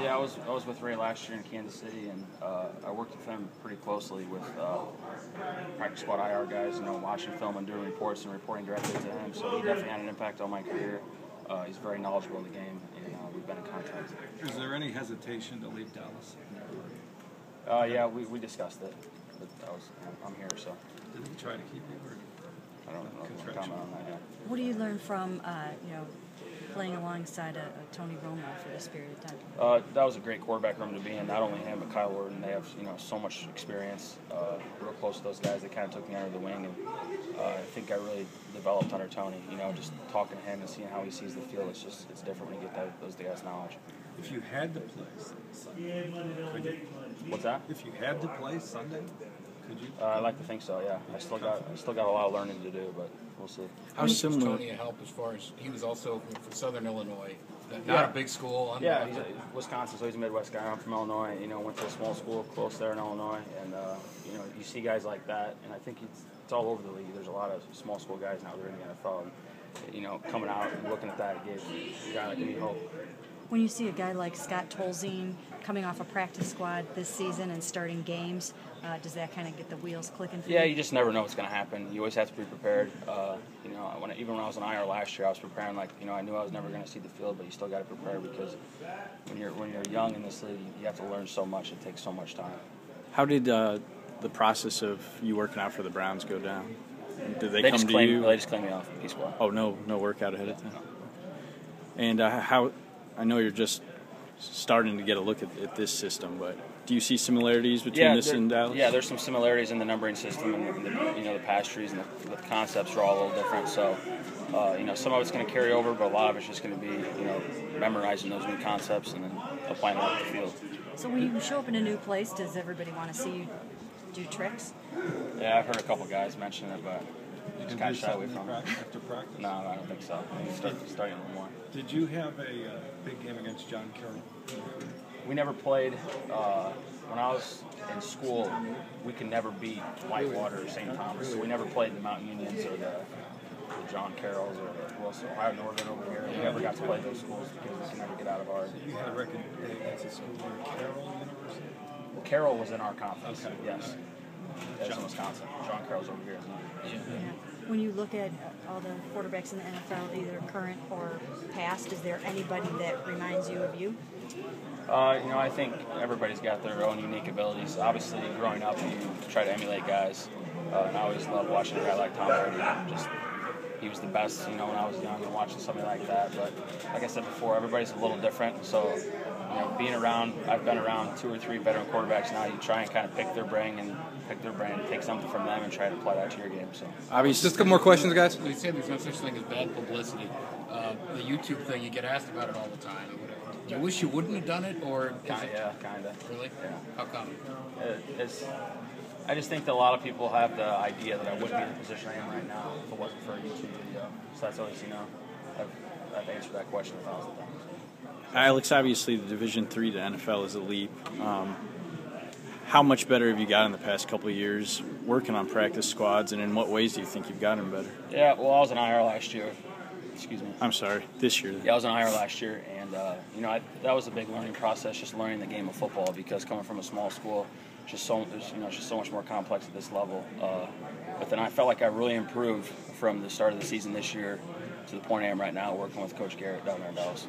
Yeah, I was with Ray last year in Kansas City, and I worked with him pretty closely with practice squad IR guys. Watching film and doing reports and reporting directly to him. So he definitely had an impact on my career. He's very knowledgeable of the game, and we've been in contact. Is there any hesitation to leave Dallas? Yeah, we discussed it, but I'm here, so. Did he try to keep you? Or I don't know. Comment on that. Yeah. What do you learn from playing alongside a Tony Romo for this period of time? That was a great quarterback room to be in. Not only him, but Kyle Orton. They have so much experience. Real close to those guys. They kind of took me under the wing, and I think I really developed under Tony. Just talking to him and seeing how he sees the field. It's different when you get those guys' knowledge. If you had to play Sunday, could you? What's that? If you had to play Sunday, could you? I like to think so. Yeah, I still got a lot of learning to do, but we'll see. How similar was Tony a help as far as he was also from Southern Illinois, not a big school? Yeah, he's Wisconsin, so he's a Midwest guy. I'm from Illinois. Went to a small school close there in Illinois, and you see guys like that, and I think it's all over the league. There's a lot of small school guys now that are in the NFL. And, coming out and looking at that, it gave a guy like me hope. When you see a guy like Scott Tolzien coming off a practice squad this season and starting games, does that kind of get the wheels clicking for you? Yeah, you just never know what's going to happen. You always have to be prepared. Even when I was an IR last year, I was preparing I knew I was never going to see the field, but you still got to prepare because when you're young in this league, you have to learn so much. It takes so much time. How did the process of you working out for the Browns go down? Did they come to you? They just claimed me off the P-squad. Oh, no workout ahead of time? No. And how, I know you're just starting to get a look at this system, but do you see similarities between this and Dallas? Yeah, there's some similarities in the numbering system and the pass trees and the concepts are all a little different. So, some of it's going to carry over, but a lot of it's just going to be, memorizing those new concepts and then applying them off the field. So when you show up in a new place, does everybody want to see you do tricks? Yeah, I've heard a couple guys mention it, but just kind of shy away from it. After practice? No, I don't think so. Starting a little more. Did you have a big game against John Carroll? We never played. When I was in school, we could never beat Whitewater or St. Thomas, so we never played the Mount Unions or the John Carrolls or the Ohio Northern over here. We never got to play those schools because we could never get out of ours. You had a record against a school near Carroll University? Well, Carroll was in our conference, okay. Yes. That's in Wisconsin. John Carroll's over here. Yeah. When you look at all the quarterbacks in the NFL, either current or past, is there anybody that reminds you of you? I think everybody's got their own unique abilities. Obviously, growing up, you try to emulate guys. And I always loved watching a guy like Tom Brady. He was the best, when I was young and watching somebody like that. But like I said before, everybody's a little different. So, I've been around 2 or 3 veteran quarterbacks now. You try and kind of pick their brain and take something from them and try to apply that to your game. So, obviously, just a couple more questions, guys. They say there's no such thing as bad publicity. The YouTube thing, you get asked about it all the time. Do you wish you wouldn't have done it, or? Yeah, kind of. Really? Yeah. How come? I just think that a lot of people have the idea that I wouldn't be in the position I am right now if it wasn't for a YouTube video. So that's always, I've answered that question 1,000 times. Alex, obviously the Division III to NFL is a leap. How much better have you got in the past couple of years working on practice squads, and in what ways do you think you've gotten better? Yeah, well, I was an IR last year. Excuse me. I'm sorry, this year. Yeah, I was an IR last year, and that was a big learning process, just learning the game of football, because coming from a small school, it's just so much more complex at this level. But then I felt like I really improved from the start of the season this year to the point I am right now, working with Coach Garrett down there in Dallas.